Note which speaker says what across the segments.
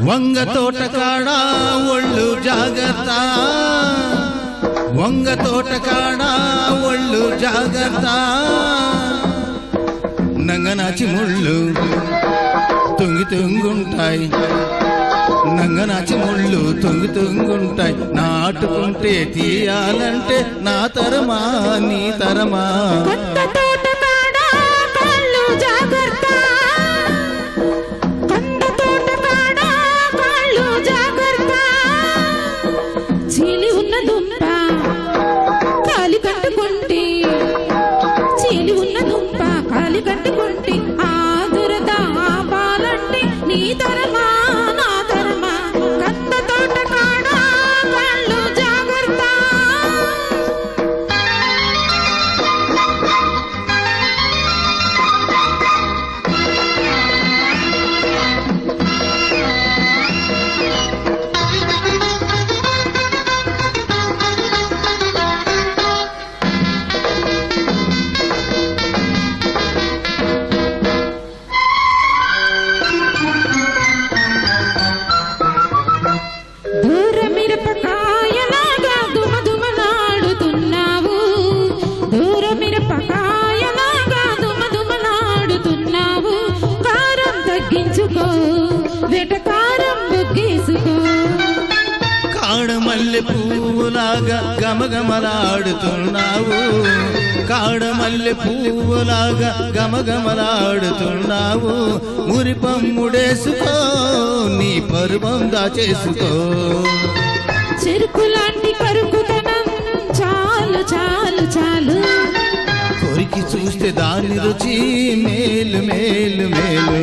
Speaker 1: వంగ తోట కాడ ఒళ్ళు జాగ్రత్త, వంగ తోట కాడ ఒళ్ళు జాగ్రత్త, నంగనాచి ముళ్ళు తొంగి తొంగుంటాయి, నంగనాచి ముళ్ళు తొంగి తొంగుంటాయి, నాటుకుంటే తీయాలంటే నా తరమా నీ తరమా. కాడమల్లె పువ్వులాగా గమగమలాడుతున్నావు, కాడమల్లె పువ్వులాగా గమగమలాడుతున్నావు, మురిపమ్ముడేసుకో నీ పరువం దాచేసుకో.
Speaker 2: చెరుకు లాంటి పరుకుతనం చాలు చాలు చాలు,
Speaker 1: కొరికి చూస్తే దాని రుచి మేలు మేలు మేలు.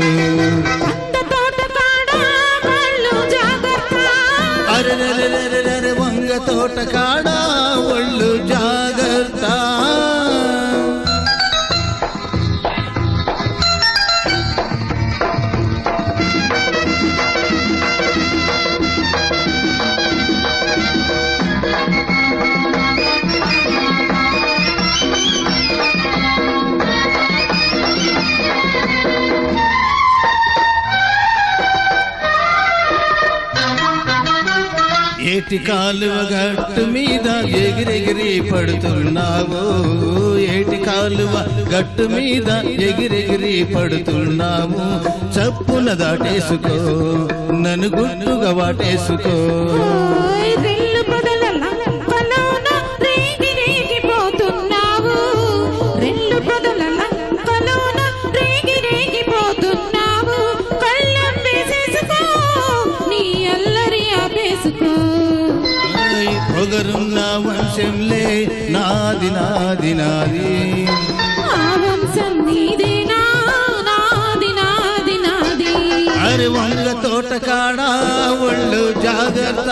Speaker 1: అరెరెరెరెరెరె వంగ తోట కాడ ఒళ్ళు జాగ్రత్త. ఏటి కాలువ గట్టు మీద ఎగిరెగిరి పడుతున్నావు, ఏటి కాలువ గట్టు మీద ఎగిరెగిరి పడుతున్నావు, చప్పున దాటేసుకో నన్ను గుట్టుగా వాటేసుకో. పొగరున్న వంశంలే నాది నాది నాది,
Speaker 2: ఆ వంశం నీదేనా నాది నాది నాది.
Speaker 1: అరే వంగ తోట కాడ ఒళ్ళు జాగ్రత్త,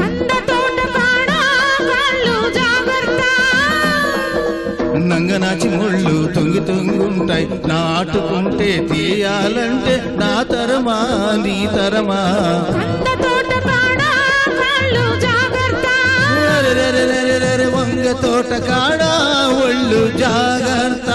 Speaker 2: కంద తోట కాడ కళ్ళు జాగ్రత్త,
Speaker 1: నంగనాచి ముళ్ళు తొంగి తొంగుంటాయి, నాటుకుంటే తీయాలంటే నా తరమా నీ తరమా. వంగ తోట కాడ ఒళ్ళు జాగ్రత్త.